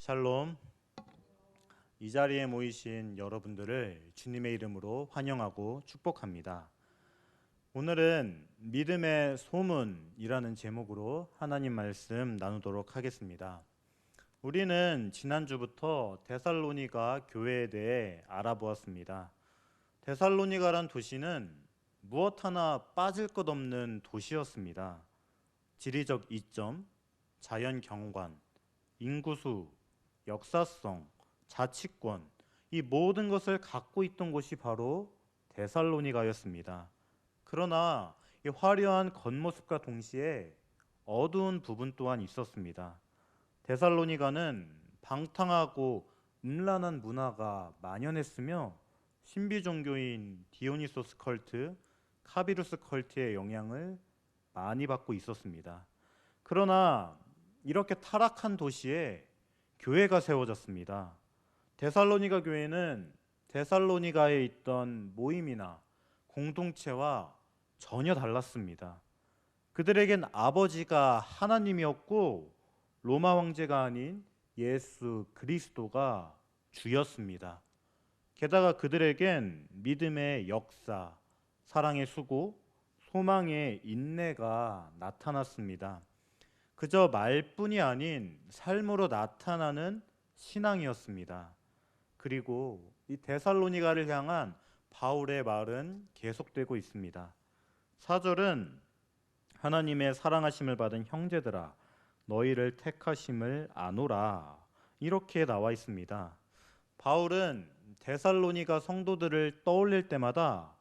샬롬. 이 자리에 모이신 여러분들을 주님의 이름으로 환영하고 축복합니다. 오늘은 믿음의 소문이라는 제목으로 하나님 말씀 나누도록 하겠습니다. 우리는 지난주부터 데살로니가 교회에 대해 알아보았습니다. 데살로니가란 도시는 무엇 하나 빠질 것 없는 도시였습니다. 지리적 이점, 자연 경관, 인구수, 역사성, 자치권, 이 모든 것을 갖고 있던 곳이 바로 데살로니가였습니다. 그러나 이 화려한 겉모습과 동시에 어두운 부분 또한 있었습니다. 데살로니가는 방탕하고 음란한 문화가 만연했으며 신비 종교인 디오니소스 컬트, 카비루스 컬트의 영향을 많이 받고 있었습니다. 그러나 이렇게 타락한 도시에 교회가 세워졌습니다. 데살로니가 교회는 데살로니가에 있던 모임이나 공동체와 전혀 달랐습니다. 그들에겐 아버지가 하나님이었고 로마 황제가 아닌 예수 그리스도가 주였습니다. 게다가 그들에겐 믿음의 역사, 사랑의 수고, 소망의 인내가 나타났습니다. 그저 말뿐이 아닌 삶으로 나타나는 신앙이었습니다. 그리고 이 데살로니가를 향한 바울의 말은 계속되고 있습니다. 4절은 하나님의 사랑하심을 받은 형제들아 너희를 택하심을 아노라, 이렇게 나와 있습니다. 바울은 데살로니가 성도들을 떠올릴 때마다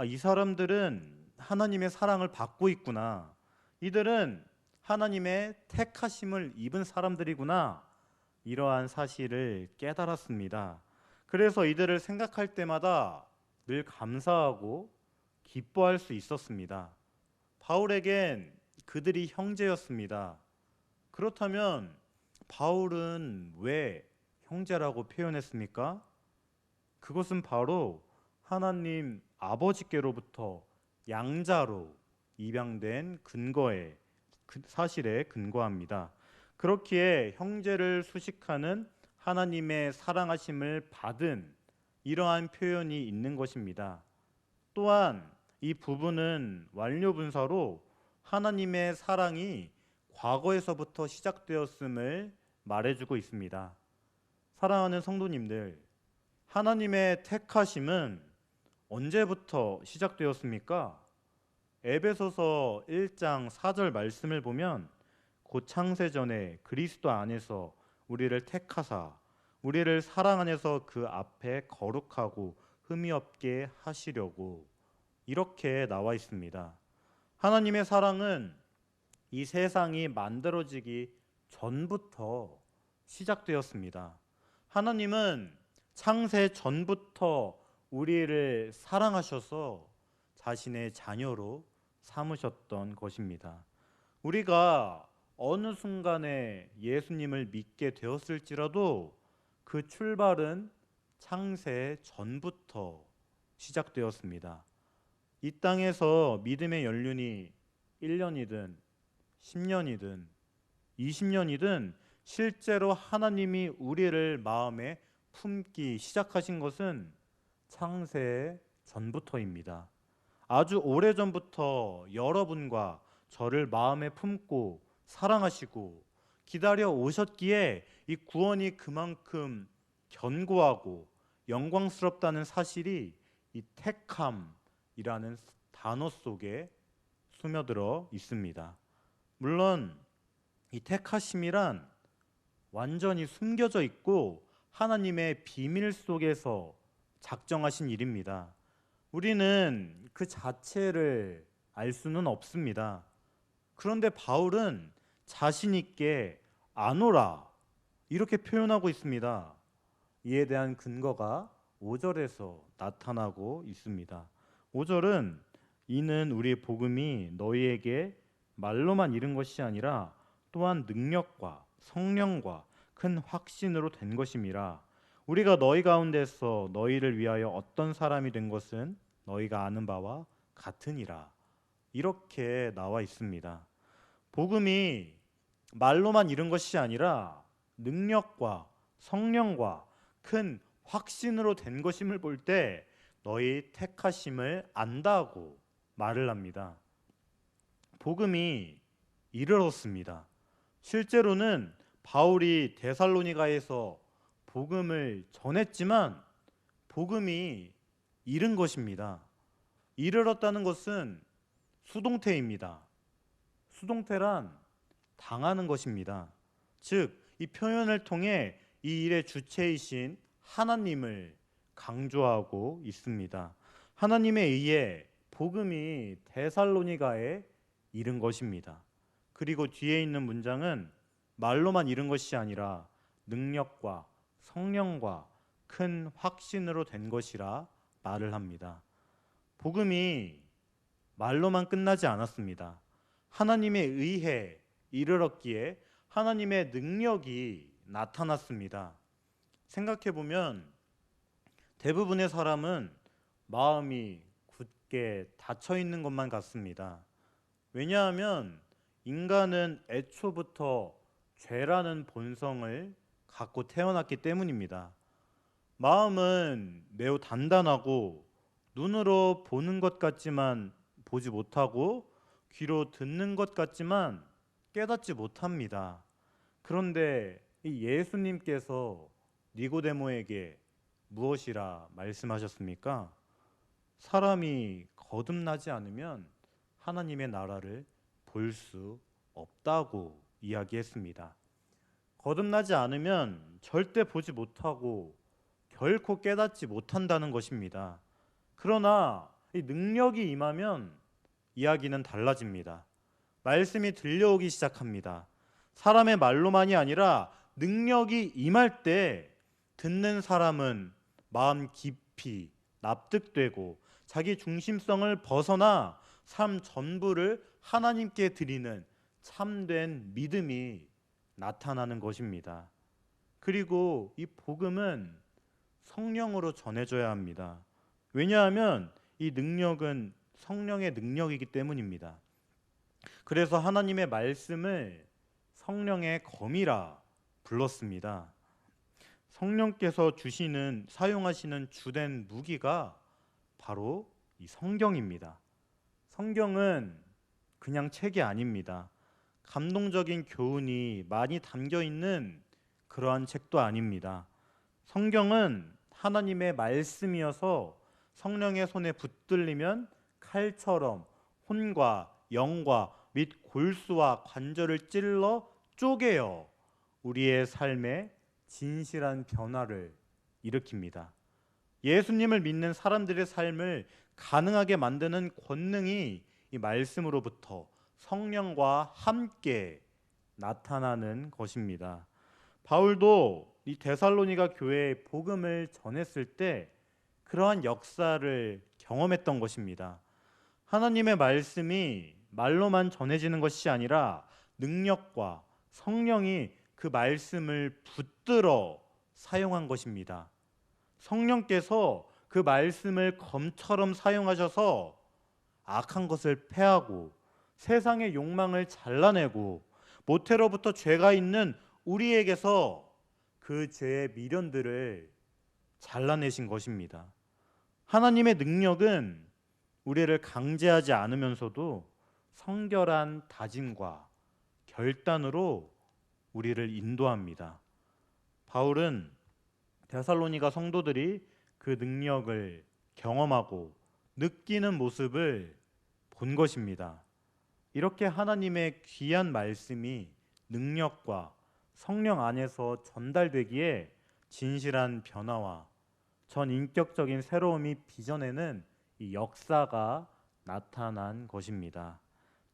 이 사람들은 하나님의 사랑을 받고 있구나, 이들은 하나님의 택하심을 입은 사람들이구나, 이러한 사실을 깨달았습니다. 그래서 이들을 생각할 때마다 늘 감사하고 기뻐할 수 있었습니다. 바울에겐 그들이 형제였습니다. 그렇다면 바울은 왜 형제라고 표현했습니까? 그것은 바로 하나님 아버지께로부터 양자로 입양된 근거에, 사실에 근거합니다. 그렇기에 형제를 수식하는 하나님의 사랑하심을 받은 이러한 표현이 있는 것입니다. 또한 이 부분은 완료분사로 하나님의 사랑이 과거에서부터 시작되었음을 말해주고 있습니다. 사랑하는 성도님들, 하나님의 택하심은 언제부터 시작되었습니까? 에베소서 1장 4절 말씀을 보면 곧 창세전에 그리스도 안에서 우리를 택하사 우리를 사랑 안에서 그 앞에 거룩하고 흠이 없게 하시려고, 이렇게 나와 있습니다. 하나님의 사랑은 이 세상이 만들어지기 전부터 시작되었습니다. 하나님은 창세 전부터 우리를 사랑하셔서 자신의 자녀로 삼으셨던 것입니다. 우리가 어느 순간에 예수님을 믿게 되었을지라도 그 출발은 창세 전부터 시작되었습니다. 이 땅에서 믿음의 연륜이 1년이든 10년이든 20년이든 실제로 하나님이 우리를 마음에 품기 시작하신 것은 창세 전부터입니다. 아주 오래전부터 여러분과 저를 마음에 품고 사랑하시고 기다려 오셨기에 이 구원이 그만큼 견고하고 영광스럽다는 사실이 이 택함이라는 단어 속에 스며들어 있습니다. 물론 이 택하심이란 완전히 숨겨져 있고 하나님의 비밀 속에서 작정하신 일입니다. 우리는 그 자체를 알 수는 없습니다. 그런데 바울은 자신 있게 아노라, 이렇게 표현하고 있습니다. 이에 대한 근거가 5절에서 나타나고 있습니다. 5절은 이는 우리의 복음이 너희에게 말로만 이른 것이 아니라 또한 능력과 성령과 큰 확신으로 된 것임이라. 우리가 너희 가운데서 너희를 위하여 어떤 사람이 된 것은 너희가 아는 바와 같으니라, 이렇게 나와 있습니다. 복음이 말로만 이른 것이 아니라 능력과 성령과 큰 확신으로 된 것임을 볼 때 너희 택하심을 안다고 말을 합니다. 복음이 이르렀습니다. 실제로는 바울이 데살로니가에서 복음을 전했지만 복음이 이른 것입니다. 이르렀다는 것은 수동태입니다. 수동태란 당하는 것입니다. 즉, 이 표현을 통해 이 일의 주체이신 하나님을 강조하고 있습니다. 하나님에 의해 복음이 데살로니가에 이른 것입니다. 그리고 뒤에 있는 문장은 말로만 이른 것이 아니라 능력과 성령과 큰 확신으로 된 것이라 말을 합니다. 복음이 말로만 끝나지 않았습니다. 하나님에 의해 이르렀기에 하나님의 능력이 나타났습니다. 생각해보면 대부분의 사람은 마음이 굳게 닫혀 있는 것만 같습니다. 왜냐하면 인간은 애초부터 죄라는 본성을 갖고 태어났기 때문입니다. 마음은 매우 단단하고 눈으로 보는 것 같지만 보지 못하고 귀로 듣는 것 같지만 깨닫지 못합니다. 그런데 이 예수님께서 니고데모에게 무엇이라 말씀하셨습니까? 사람이 거듭나지 않으면 하나님의 나라를 볼 수 없다고 이야기했습니다. 거듭나지 않으면 절대 보지 못하고 결코 깨닫지 못한다는 것입니다. 그러나 이 능력이 임하면 이야기는 달라집니다. 말씀이 들려오기 시작합니다. 사람의 말로만이 아니라 능력이 임할 때 듣는 사람은 마음 깊이 납득되고 자기 중심성을 벗어나 삶 전부를 하나님께 드리는 참된 믿음이 나타나는 것입니다. 그리고 이 복음은 성령으로 전해져야 합니다. 왜냐하면 이 능력은 성령의 능력이기 때문입니다. 그래서 하나님의 말씀을 성령의 검이라 불렀습니다. 성령께서 사용하시는 주된 무기가 바로 이 성경입니다. 성경은 그냥 책이 아닙니다. 감동적인 교훈이 많이 담겨 있는 그러한 책도 아닙니다. 성경은 하나님의 말씀이어서 성령의 손에 붙들리면 칼처럼 혼과 영과 및 골수와 관절을 찔러 쪼개어 우리의 삶에 진실한 변화를 일으킵니다. 예수님을 믿는 사람들의 삶을 가능하게 만드는 권능이 이 말씀으로부터 성령과 함께 나타나는 것입니다. 바울도 이 데살로니가 교회에 복음을 전했을 때 그러한 역사를 경험했던 것입니다. 하나님의 말씀이 말로만 전해지는 것이 아니라 능력과 성령이 그 말씀을 붙들어 사용한 것입니다. 성령께서 그 말씀을 검처럼 사용하셔서 악한 것을 패하고 세상의 욕망을 잘라내고 모태로부터 죄가 있는 우리에게서 그 죄의 미련들을 잘라내신 것입니다. 하나님의 능력은 우리를 강제하지 않으면서도 성결한 다짐과 결단으로 우리를 인도합니다. 바울은 데살로니가 성도들이 그 능력을 경험하고 느끼는 모습을 본 것입니다. 이렇게 하나님의 귀한 말씀이 능력과 성령 안에서 전달되기에 진실한 변화와 전인격적인 새로움이 빚어내는 이 역사가 나타난 것입니다.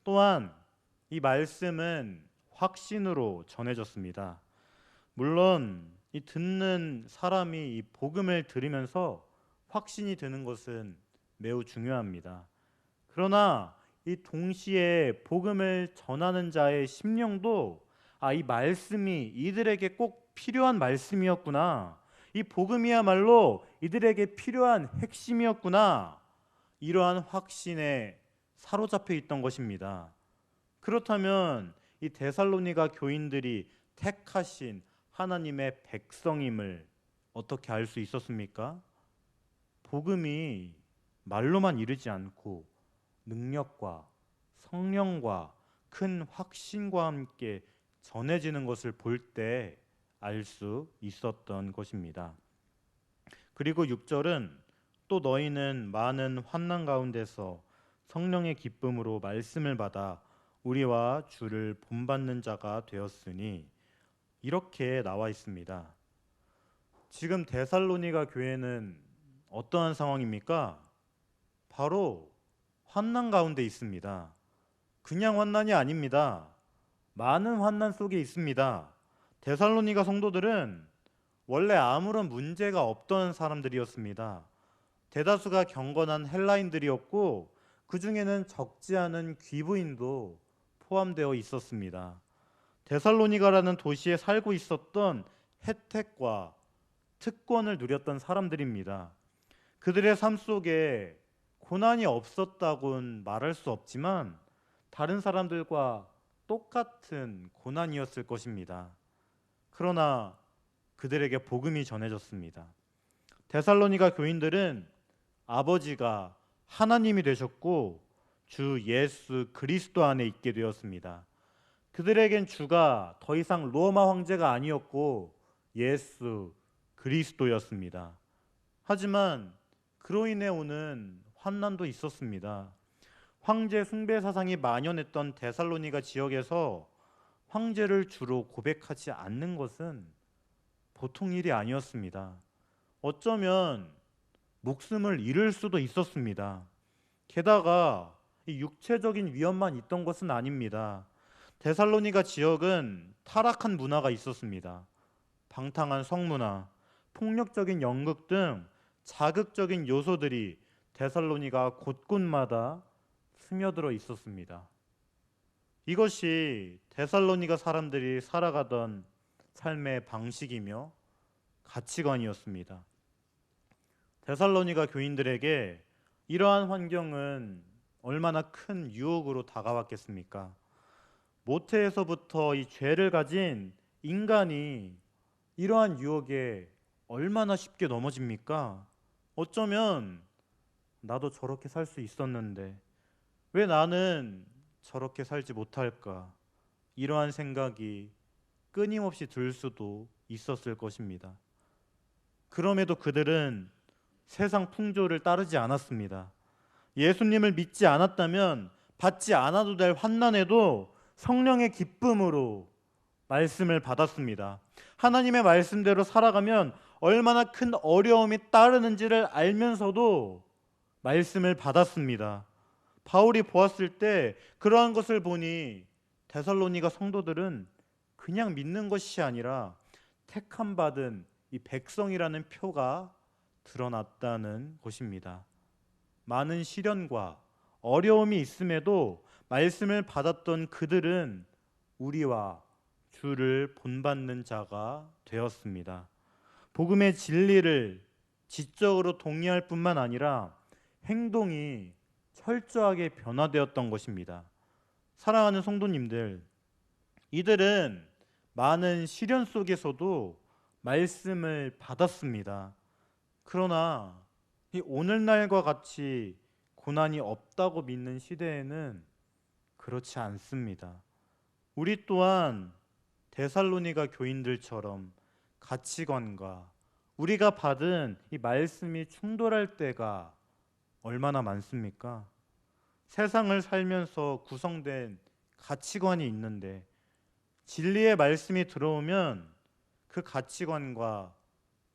또한 이 말씀은 확신으로 전해졌습니다. 물론 이 듣는 사람이 이 복음을 들으면서 확신이 드는 것은 매우 중요합니다. 그러나 이 동시에 복음을 전하는 자의 심령도 이 말씀이 이들에게 꼭 필요한 말씀이었구나, 이 복음이야말로 이들에게 필요한 핵심이었구나, 이러한 확신에 사로잡혀 있던 것입니다. 그렇다면 이 데살로니가 교인들이 택하신 하나님의 백성임을 어떻게 알 수 있었습니까? 복음이 말로만 이르지 않고 능력과 성령과 큰 확신과 함께 전해지는 것을 볼 때 알 수 있었던 것입니다. 그리고 6절은 또 너희는 많은 환난 가운데서 성령의 기쁨으로 말씀을 받아 우리와 주를 본받는 자가 되었으니 이렇게 나와 있습니다. 지금 데살로니가 교회는 어떠한 상황입니까? 바로 환난 가운데 있습니다. 그냥 환난이 아닙니다. 많은 환난 속에 있습니다. 데살로니가 성도들은 원래 아무런 문제가 없던 사람들이었습니다. 대다수가 경건한 헬라인들이었고 그 중에는 적지 않은 귀부인도 포함되어 있었습니다. 데살로니가라는 도시에 살고 있었던 혜택과 특권을 누렸던 사람들입니다. 그들의 삶 속에 고난이 없었다고는 말할 수 없지만 다른 사람들과 똑같은 고난이었을 것입니다. 그러나 그들에게 복음이 전해졌습니다. 데살로니가 교인들은 아버지가 하나님이 되셨고 주 예수 그리스도 안에 있게 되었습니다. 그들에겐 주가 더 이상 로마 황제가 아니었고 예수 그리스도였습니다. 하지만 그로 인해 오는 환난도 있었습니다. 황제 숭배 사상이 만연했던 데살로니가 지역에서 황제를 주로 고백하지 않는 것은 보통 일이 아니었습니다. 어쩌면 목숨을 잃을 수도 있었습니다. 게다가 이 육체적인 위험만 있던 것은 아닙니다. 데살로니가 지역은 타락한 문화가 있었습니다. 방탕한 성문화, 폭력적인 연극 등 자극적인 요소들이 데살로니가 곳곳마다 스며들어 있었습니다. 이것이 데살로니가 사람들이 살아가던 삶의 방식이며 가치관이었습니다. 데살로니가 교인들에게 이러한 환경은 얼마나 큰 유혹으로 다가왔겠습니까? 모태에서부터 이 죄를 가진 인간이 이러한 유혹에 얼마나 쉽게 넘어집니까? 어쩌면 나도 저렇게 살 수 있었는데 왜 나는 저렇게 살지 못할까? 이러한 생각이 끊임없이 들 수도 있었을 것입니다. 그럼에도 그들은 세상 풍조를 따르지 않았습니다. 예수님을 믿지 않았다면 받지 않아도 될 환난에도 성령의 기쁨으로 말씀을 받았습니다. 하나님의 말씀대로 살아가면 얼마나 큰 어려움이 따르는지를 알면서도 말씀을 받았습니다. 바울이 보았을 때 그러한 것을 보니 데살로니가 성도들은 그냥 믿는 것이 아니라 택함 받은 이 백성이라는 표가 드러났다는 것입니다. 많은 시련과 어려움이 있음에도 말씀을 받았던 그들은 우리와 주를 본받는 자가 되었습니다. 복음의 진리를 지적으로 동의할 뿐만 아니라 행동이 철저하게 변화되었던 것입니다. 사랑하는 성도님들, 이들은 많은 시련 속에서도 말씀을 받았습니다. 그러나 이 오늘날과 같이 고난이 없다고 믿는 시대에는 그렇지 않습니다. 우리 또한 데살로니가 교인들처럼 가치관과 우리가 받은 이 말씀이 충돌할 때가 얼마나 많습니까? 세상을 살면서 구성된 가치관이 있는데 진리의 말씀이 들어오면 그 가치관과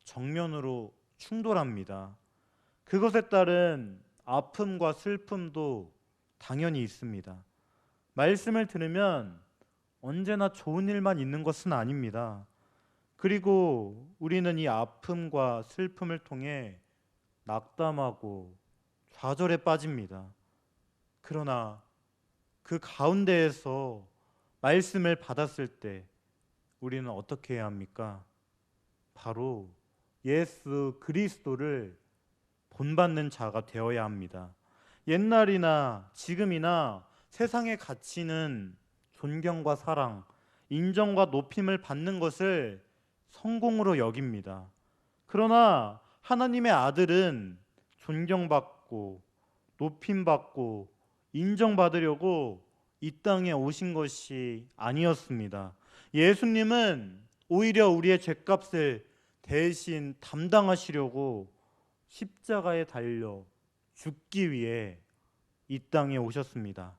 정면으로 충돌합니다. 그것에 따른 아픔과 슬픔도 당연히 있습니다. 말씀을 들으면 언제나 좋은 일만 있는 것은 아닙니다. 그리고 우리는 이 아픔과 슬픔을 통해 낙담하고 좌절에 빠집니다. 그러나 그 가운데에서 말씀을 받았을 때 우리는 어떻게 해야 합니까? 바로 예수 그리스도를 본받는 자가 되어야 합니다. 옛날이나 지금이나 세상의 가치는 존경과 사랑, 인정과 높임을 받는 것을 성공으로 여깁니다. 그러나 하나님의 아들은 존경받고 높임받고 인정받으려고 이 땅에 오신 것이 아니었습니다. 예수님은 오히려 우리의 죄값을 대신 담당하시려고 십자가에 달려 죽기 위해 이 땅에 오셨습니다.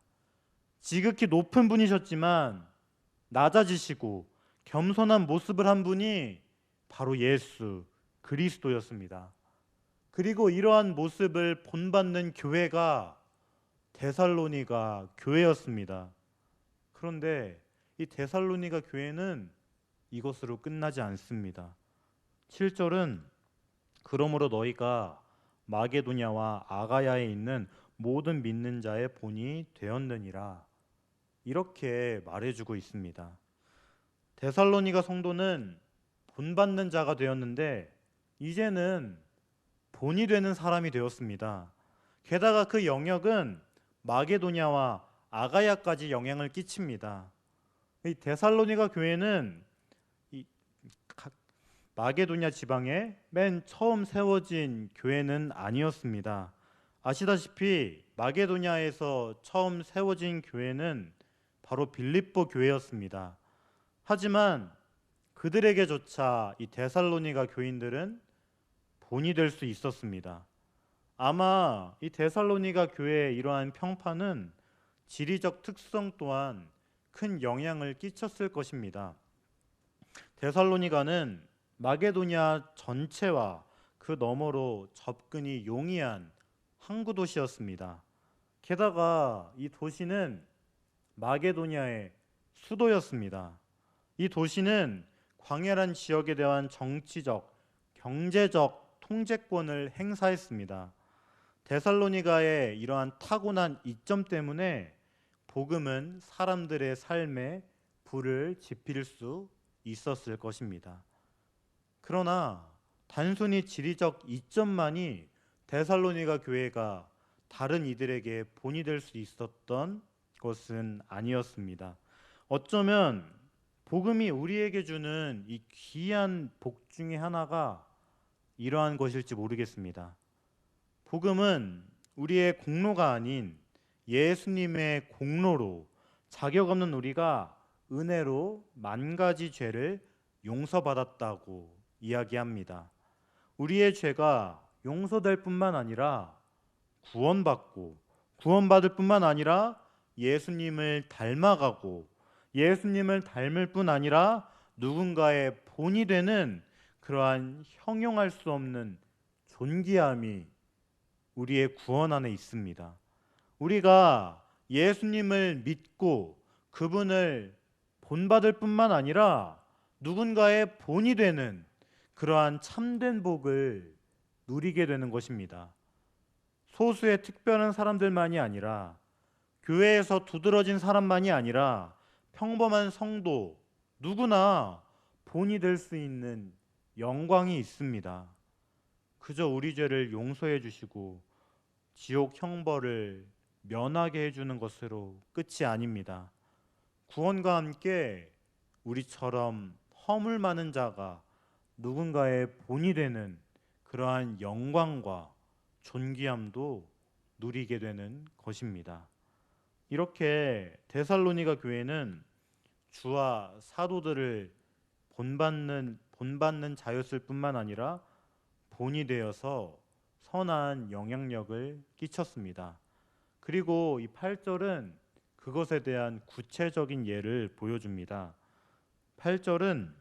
지극히 높은 분이셨지만 낮아지시고 겸손한 모습을 한 분이 바로 예수 그리스도였습니다. 그리고 이러한 모습을 본받는 교회가 데살로니가 교회였습니다. 그런데 이 데살로니가 교회는 이것으로 끝나지 않습니다. 7절은 그러므로 너희가 마게도냐와 아가야에 있는 모든 믿는 자의 본이 되었느니라, 이렇게 말해주고 있습니다. 데살로니가 성도는 본받는 자가 되었는데 이제는 본이 되는 사람이 되었습니다. 게다가 그 영역은 마게도냐와 아가야까지 영향을 끼칩니다. 이 데살로니가 교회는 이 마게도냐 지방에 맨 처음 세워진 교회는 아니었습니다. 아시다시피 마게도냐에서 처음 세워진 교회는 바로 빌립보 교회였습니다. 하지만 그들에게조차 이 데살로니가 교인들은 본이 될 수 있었습니다. 아마 이 데살로니가 교회의 이러한 평판은 지리적 특성 또한 큰 영향을 끼쳤을 것입니다. 데살로니가는 마게도냐 전체와 그 너머로 접근이 용이한 항구 도시였습니다. 게다가 이 도시는 마게도냐의 수도였습니다. 이 도시는 광활한 지역에 대한 정치적, 경제적 통제권을 행사했습니다. 데살로니가의 이러한 타고난 이점 때문에 복음은 사람들의 삶에 불을 지필 수 있었을 것입니다. 그러나 단순히 지리적 이점만이 데살로니가 교회가 다른 이들에게 본이 될 수 있었던 것은 아니었습니다. 어쩌면 복음이 우리에게 주는 이 귀한 복 중에 하나가 이러한 것일지 모르겠습니다. 복음은 우리의 공로가 아닌 예수님의 공로로 자격 없는 우리가 은혜로 만 가지 죄를 용서받았다고 이야기합니다. 우리의 죄가 용서될 뿐만 아니라 구원받을 뿐만 아니라 예수님을 닮아가고 예수님을 닮을 뿐 아니라 누군가의 본이 되는 그러한 형용할 수 없는 존귀함이 우리의 구원 안에 있습니다. 우리가 예수님을 믿고 그분을 본받을 뿐만 아니라 누군가의 본이 되는 그러한 참된 복을 누리게 되는 것입니다. 소수의 특별한 사람들만이 아니라 교회에서 두드러진 사람만이 아니라 평범한 성도 누구나 본이 될 수 있는 영광이 있습니다. 그저 우리 죄를 용서해 주시고 지옥 형벌을 면하게 해주는 것으로 끝이 아닙니다. 구원과 함께 우리처럼 허물 많은 자가 누군가의 본이 되는 그러한 영광과 존귀함도 누리게 되는 것입니다. 이렇게 데살로니가 교회는 주와 사도들을 본받는 자였을 뿐만 아니라 본이 되어서 선한 영향력을 끼쳤습니다. 그리고 이 8절은 그것에 대한 구체적인 예를 보여줍니다. 8절은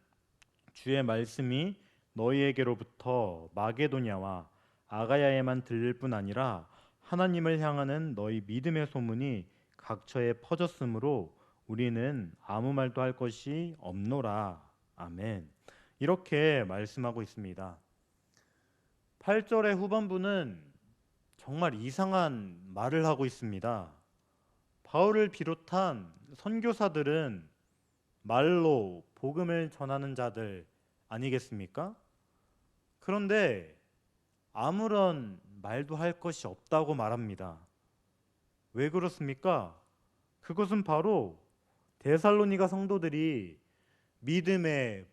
주의 말씀이 너희에게로부터 마게도냐와 아가야에만 들릴 뿐 아니라 하나님을 향하는 너희 믿음의 소문이 각처에 퍼졌으므로 우리는 아무 말도 할 것이 없노라. 아멘. 이렇게 말씀하고 있습니다. 8절의 후반부는 정말 이상한 말을 하고 있습니다. 바울을 비롯한 선교사들은 말로 복음을 전하는 자들 아니겠습니까? 그런데 아무런 말도 할 것이 없다고 말합니다. 왜 그렇습니까? 그것은 바로 데살로니가 성도들이 믿음의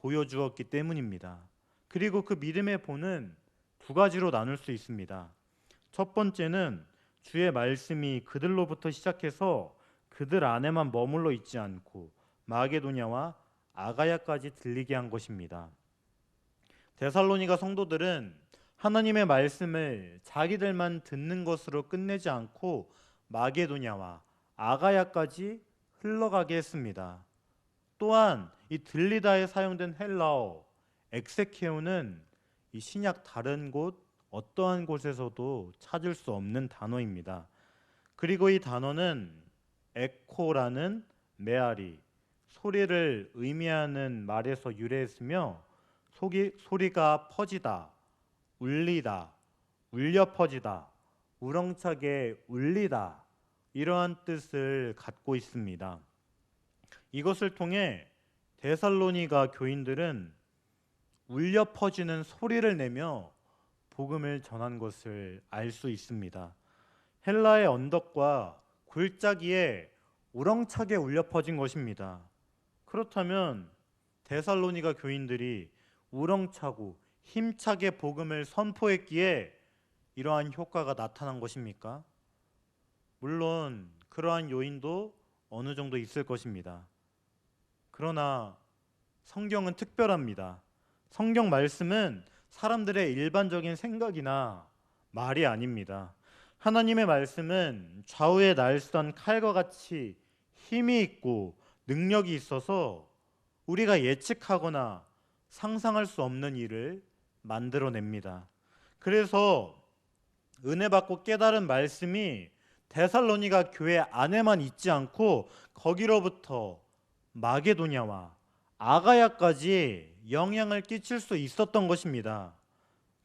보여주었기 때문입니다. 그리고 그 믿음의 본은 두 가지로 나눌 수 있습니다. 첫 번째는 주의 말씀이 그들로부터 시작해서 그들 안에만 머물러 있지 않고 마게도냐와 아가야까지 들리게 한 것입니다. 데살로니가 성도들은 하나님의 말씀을 자기들만 듣는 것으로 끝내지 않고 마게도냐와 아가야까지 흘러가게 했습니다. 또한 이 들리다에 사용된 헬라어 엑세케오는 이 신약 다른 곳 어떠한 곳에서도 찾을 수 없는 단어입니다. 그리고 이 단어는 에코라는 메아리, 소리를 의미하는 말에서 유래했으며 소리가 퍼지다, 울리다, 울려 퍼지다, 우렁차게 울리다 이러한 뜻을 갖고 있습니다. 이것을 통해 데살로니가 교인들은 울려 퍼지는 소리를 내며 복음을 전한 것을 알 수 있습니다. 헬라의 언덕과 골짜기에 우렁차게 울려 퍼진 것입니다. 그렇다면 데살로니가 교인들이 우렁차고 힘차게 복음을 선포했기에 이러한 효과가 나타난 것입니까? 물론 그러한 요인도 어느 정도 있을 것입니다. 그러나 성경은 특별합니다. 성경 말씀은 사람들의 일반적인 생각이나 말이 아닙니다. 하나님의 말씀은 좌우에 날선 칼과 같이 힘이 있고 능력이 있어서 우리가 예측하거나 상상할 수 없는 일을 만들어냅니다. 그래서 은혜 받고 깨달은 말씀이 데살로니가 교회 안에만 있지 않고 거기로부터 마게도냐와 아가야까지 영향을 끼칠 수 있었던 것입니다.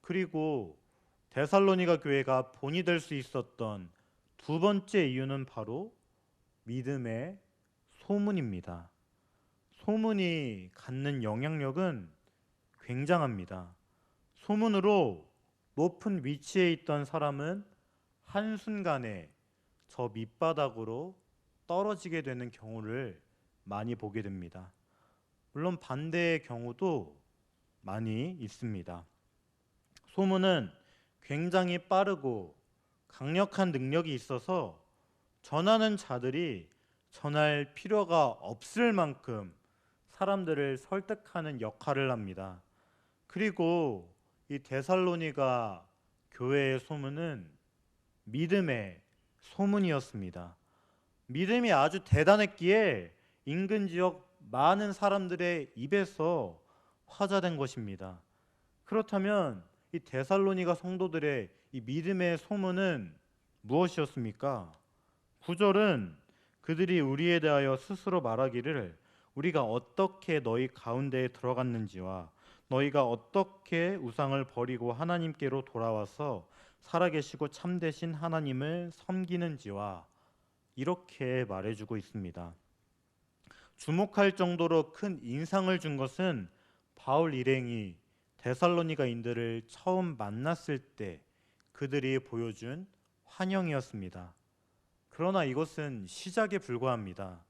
그리고 데살로니가 교회가 본이 될 수 있었던 두 번째 이유는 바로 믿음의 소문입니다. 소문이 갖는 영향력은 굉장합니다. 소문으로 높은 위치에 있던 사람은 한순간에 저 밑바닥으로 떨어지게 되는 경우를 많이 보게 됩니다. 물론 반대의 경우도 많이 있습니다. 소문은 굉장히 빠르고 강력한 능력이 있어서 전하는 자들이 전할 필요가 없을 만큼 사람들을 설득하는 역할을 합니다. 그리고 이 데살로니가 교회의 소문은 믿음의 소문이었습니다. 믿음이 아주 대단했기에 인근 지역 많은 사람들의 입에서 화자된 것입니다. 그렇다면 이 데살로니가 성도들의 이 믿음의 소문은 무엇이었습니까? 9절은 그들이 우리에 대하여 스스로 말하기를 우리가 어떻게 너희 가운데에 들어갔는지와 너희가 어떻게 우상을 버리고 하나님께로 돌아와서 살아계시고 참되신 하나님을 섬기는지와 이렇게 말해주고 있습니다. 주목할 정도로 큰 인상을 준 것은 바울 일행이 데살로니가인들을 처음 만났을 때 그들이 보여준 환영이었습니다. 그러나 이것은 시작에 불과합니다.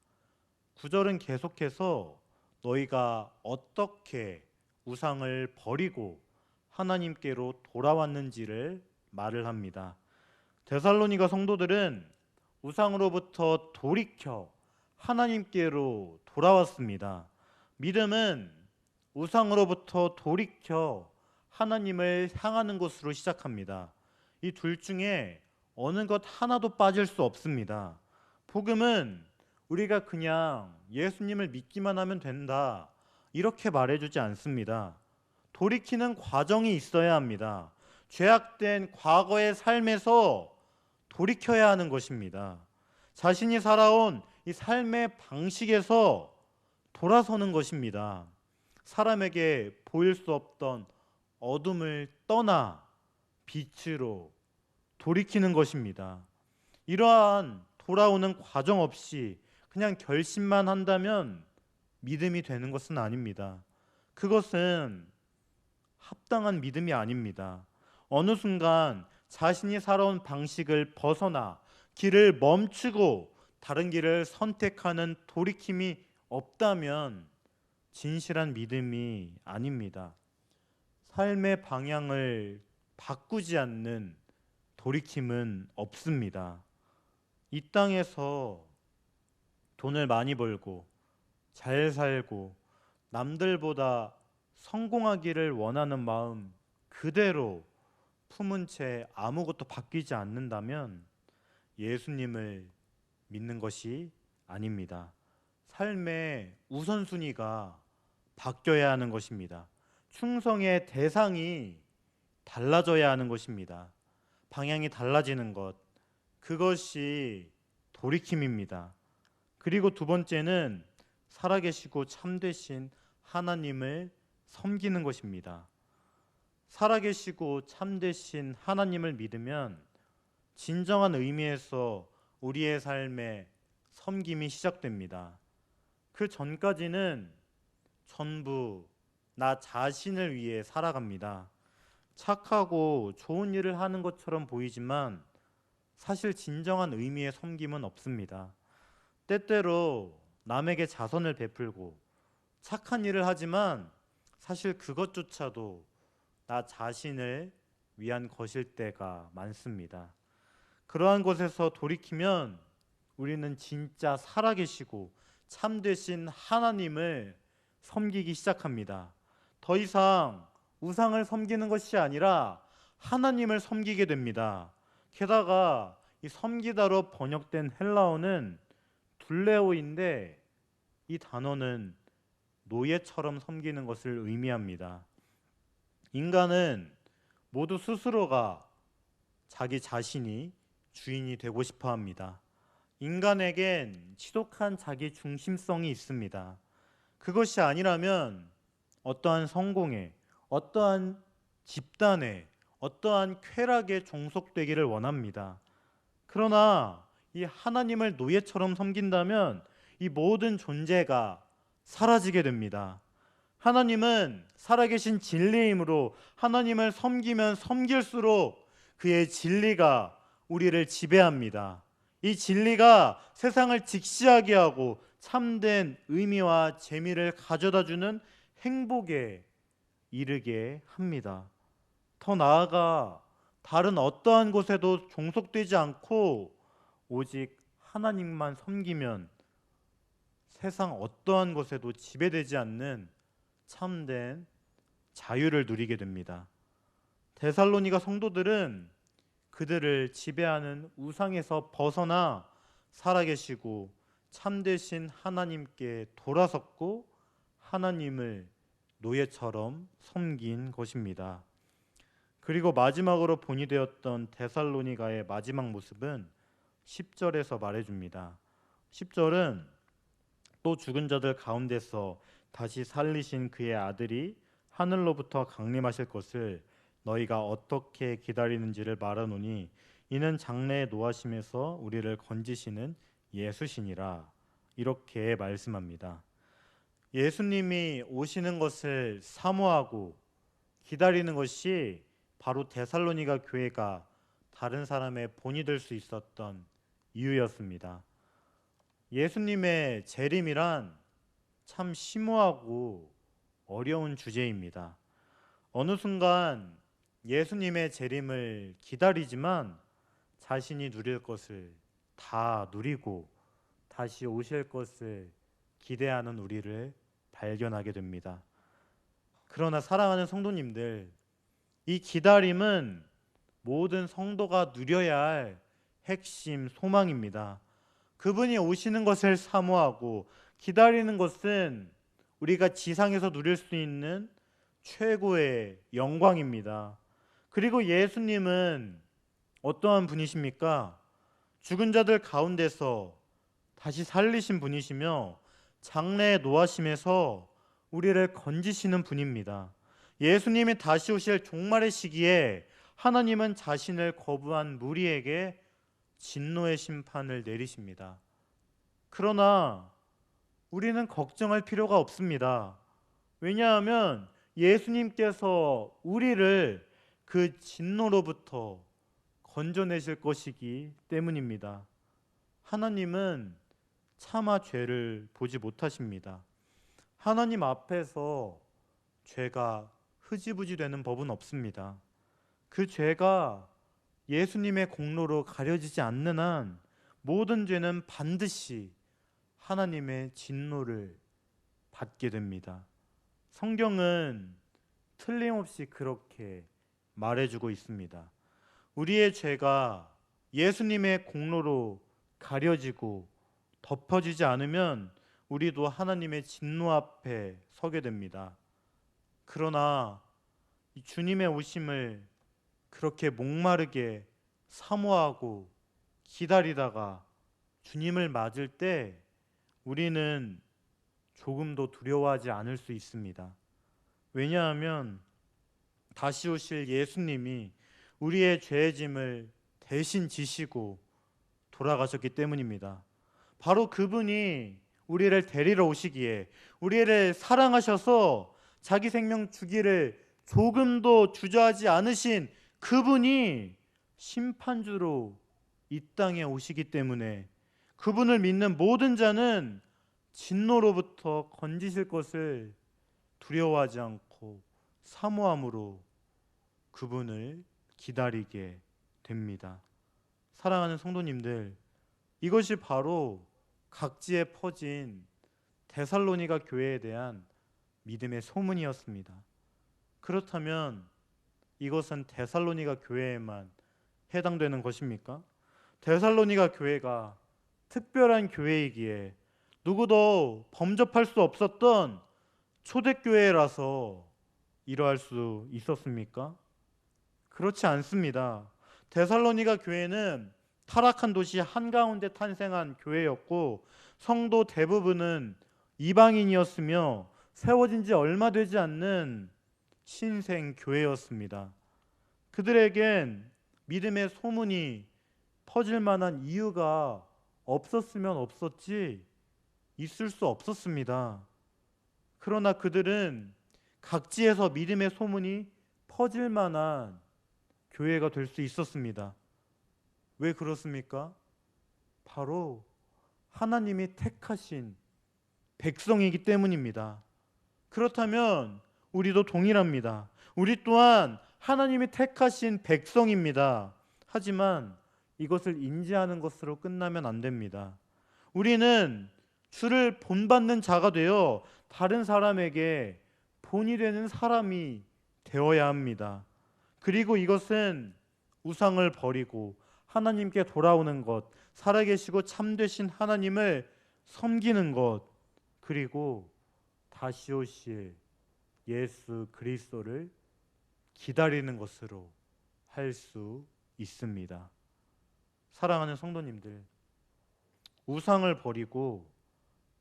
9절은 계속해서 너희가 어떻게 우상을 버리고 하나님께로 돌아왔는지를 말을 합니다. 데살로니가 성도들은 우상으로부터 돌이켜 하나님께로 돌아왔습니다. 믿음은 우상으로부터 돌이켜 하나님을 향하는 것으로 시작합니다. 이 둘 중에 어느 것 하나도 빠질 수 없습니다. 복음은 우리가 그냥 예수님을 믿기만 하면 된다 이렇게 말해주지 않습니다. 돌이키는 과정이 있어야 합니다. 죄악된 과거의 삶에서 돌이켜야 하는 것입니다. 자신이 살아온 이 삶의 방식에서 돌아서는 것입니다. 사람에게 보일 수 없던 어둠을 떠나 빛으로 돌이키는 것입니다. 이러한 돌아오는 과정 없이 그냥 결심만 한다면 믿음이 되는 것은 아닙니다. 그것은 합당한 믿음이 아닙니다. 어느 순간 자신이 살아온 방식을 벗어나 길을 멈추고 다른 길을 선택하는 돌이킴이 없다면 진실한 믿음이 아닙니다. 삶의 방향을 바꾸지 않는 돌이킴은 없습니다. 이 땅에서 돈을 많이 벌고 잘 살고 남들보다 성공하기를 원하는 마음 그대로 품은 채 아무것도 바뀌지 않는다면 예수님을 믿는 것이 아닙니다. 삶의 우선순위가 바뀌어야 하는 것입니다. 충성의 대상이 달라져야 하는 것입니다. 방향이 달라지는 것, 그것이 돌이킴입니다. 그리고 두 번째는 살아계시고 참되신 하나님을 섬기는 것입니다. 살아계시고 참되신 하나님을 믿으면 진정한 의미에서 우리의 삶에 섬김이 시작됩니다. 그 전까지는 전부 나 자신을 위해 살아갑니다. 착하고 좋은 일을 하는 것처럼 보이지만 사실 진정한 의미의 섬김은 없습니다. 때때로 남에게 자선을 베풀고 착한 일을 하지만 사실 그것조차도 나 자신을 위한 것일 때가 많습니다. 그러한 것에서 돌이키면 우리는 진짜 살아계시고 참되신 하나님을 섬기기 시작합니다. 더 이상 우상을 섬기는 것이 아니라 하나님을 섬기게 됩니다. 게다가 이 섬기다로 번역된 헬라어는 둘레오인데 이 단어는 노예처럼 섬기는 것을 의미합니다. 인간은 모두 스스로가 자기 자신이 주인이 되고 싶어 합니다. 인간에겐 지독한 자기 중심성이 있습니다. 그것이 아니라면 어떠한 성공에, 어떠한 집단에, 어떠한 쾌락에 종속되기를 원합니다. 그러나 이 하나님을 노예처럼 섬긴다면 이 모든 존재가 사라지게 됩니다. 하나님은 살아계신 진리이므로 하나님을 섬기면 섬길수록 그의 진리가 우리를 지배합니다. 이 진리가 세상을 직시하게 하고 참된 의미와 재미를 가져다주는 행복에 이르게 합니다. 더 나아가 다른 어떠한 곳에도 종속되지 않고 오직 하나님만 섬기면 세상 어떠한 것에도 지배되지 않는 참된 자유를 누리게 됩니다. 데살로니가 성도들은 그들을 지배하는 우상에서 벗어나 살아계시고 참되신 하나님께 돌아섰고 하나님을 노예처럼 섬긴 것입니다. 그리고 마지막으로 본이 되었던 데살로니가의 마지막 모습은 10절에서 말해줍니다. 10절은 또 죽은 자들 가운데서 다시 살리신 그의 아들이 하늘로부터 강림하실 것을 너희가 어떻게 기다리는지를 말하노니 이는 장래의 노하심에서 우리를 건지시는 예수시니라. 이렇게 말씀합니다. 예수님이 오시는 것을 사모하고 기다리는 것이 바로 데살로니가 교회가 다른 사람의 본이 될 수 있었던 이유였습니다. 예수님의 재림이란 참 심오하고 어려운 주제입니다. 어느 순간 예수님의 재림을 기다리지만 자신이 누릴 것을 다 누리고 다시 오실 것을 기대하는 우리를 발견하게 됩니다. 그러나 사랑하는 성도님들, 이 기다림은 모든 성도가 누려야 할 핵심 소망입니다. 그분이 오시는 것을 사모하고 기다리는 것은 우리가 지상에서 누릴 수 있는 최고의 영광입니다. 그리고 예수님은 어떠한 분이십니까? 죽은 자들 가운데서 다시 살리신 분이시며 장래의 노하심에서 우리를 건지시는 분입니다. 예수님이 다시 오실 종말의 시기에 하나님은 자신을 거부한 무리에게 진노의 심판을 내리십니다. 그러나 우리는 걱정할 필요가 없습니다. 왜냐하면 예수님께서 우리를 그 진노로부터 건져내실 것이기 때문입니다. 하나님은 차마 죄를 보지 못하십니다. 하나님 앞에서 죄가 흐지부지 되는 법은 없습니다. 그 죄가 예수님의 공로로 가려지지 않는 한 모든 죄는 반드시 하나님의 진노를 받게 됩니다. 성경은 틀림없이 그렇게 말해주고 있습니다. 우리의 죄가 예수님의 공로로 가려지고 덮어지지 않으면 우리도 하나님의 진노 앞에 서게 됩니다. 그러나 이 주님의 오심을 그렇게 목마르게 사모하고 기다리다가 주님을 맞을 때 우리는 조금도 두려워하지 않을 수 있습니다. 왜냐하면 다시 오실 예수님이 우리의 죄의 짐을 대신 지시고 돌아가셨기 때문입니다. 바로 그분이 우리를 데리러 오시기에, 우리를 사랑하셔서 자기 생명 주기를 조금도 주저하지 않으신 그분이 심판주로 이 땅에 오시기 때문에 그분을 믿는 모든 자는 진노로부터 건지실 것을 두려워하지 않고 사모함으로 그분을 기다리게 됩니다. 사랑하는 성도님들, 이것이 바로 각지에 퍼진 데살로니가 교회에 대한 믿음의 소문이었습니다. 그렇다면 이것은 데살로니가 교회에만 해당되는 것입니까? 데살로니가 교회가 특별한 교회이기에 누구도 범접할 수 없었던 초대교회라서 이러할 수 있었습니까? 그렇지 않습니다. 데살로니가 교회는 타락한 도시 한가운데 탄생한 교회였고 성도 대부분은 이방인이었으며 세워진 지 얼마 되지 않는 신생 교회였습니다. 그들에겐 믿음의 소문이 퍼질 만한 이유가 없었으면 없었지 있을 수 없었습니다. 그러나 그들은 각지에서 믿음의 소문이 퍼질 만한 교회가 될 수 있었습니다. 왜 그렇습니까? 바로 하나님이 택하신 백성이기 때문입니다. 그렇다면 우리도 동일합니다. 우리 또한 하나님이 택하신 백성입니다. 하지만 이것을 인지하는 것으로 끝나면 안 됩니다. 우리는 주를 본받는 자가 되어 다른 사람에게 본이 되는 사람이 되어야 합니다. 그리고 이것은 우상을 버리고 하나님께 돌아오는 것, 살아계시고 참되신 하나님을 섬기는 것, 그리고 다시 오실 예수 그리스도를 기다리는 것으로 할 수 있습니다. 사랑하는 성도님들, 우상을 버리고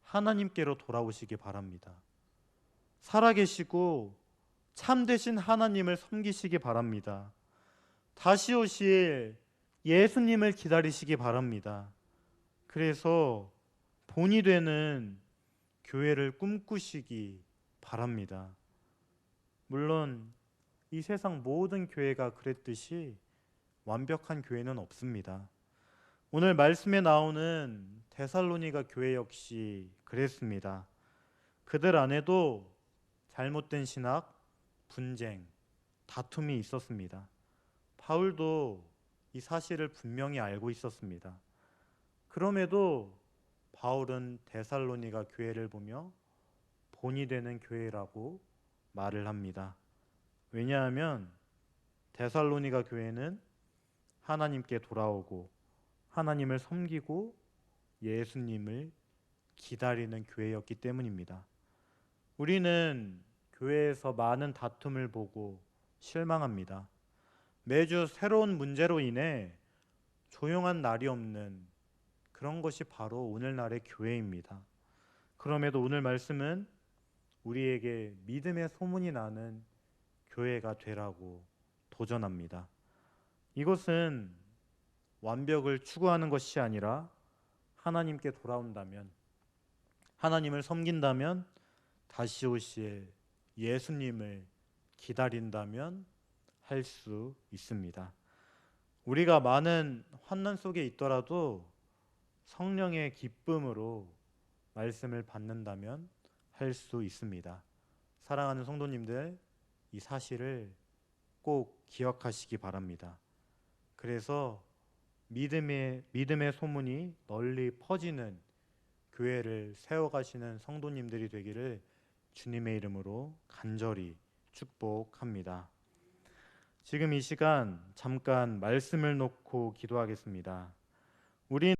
하나님께로 돌아오시기 바랍니다. 살아계시고 참되신 하나님을 섬기시기 바랍니다. 다시 오실 예수님을 기다리시기 바랍니다. 그래서 본이 되는 교회를 꿈꾸시기 바랍니다. 물론 이 세상 모든 교회가 그랬듯이 완벽한 교회는 없습니다. 오늘 말씀에 나오는 데살로니가 교회 역시 그랬습니다. 그들 안에도 잘못된 신학, 분쟁, 다툼이 있었습니다. 바울도 이 사실을 분명히 알고 있었습니다. 그럼에도 바울은 데살로니가 교회를 보며 본이 되는 교회라고 말을 합니다. 왜냐하면 데살로니가 교회는 하나님께 돌아오고 하나님을 섬기고 예수님을 기다리는 교회였기 때문입니다. 우리는 교회에서 많은 다툼을 보고 실망합니다. 매주 새로운 문제로 인해 조용한 날이 없는 그런 것이 바로 오늘날의 교회입니다. 그럼에도 오늘 말씀은 우리에게 믿음의 소문이 나는 교회가 되라고 도전합니다. 이것은 완벽을 추구하는 것이 아니라 하나님께 돌아온다면, 하나님을 섬긴다면, 다시 오실 예수님을 기다린다면 할 수 있습니다. 우리가 많은 환난 속에 있더라도 성령의 기쁨으로 말씀을 받는다면 할 수 있습니다. 사랑하는 성도님들, 이 사실을 꼭 기억하시기 바랍니다. 그래서 믿음의 소문이 널리 퍼지는 교회를 세워가시는 성도님들이 되기를 주님의 이름으로 간절히 축복합니다. 지금 이 시간 잠깐 말씀을 놓고 기도하겠습니다. 우리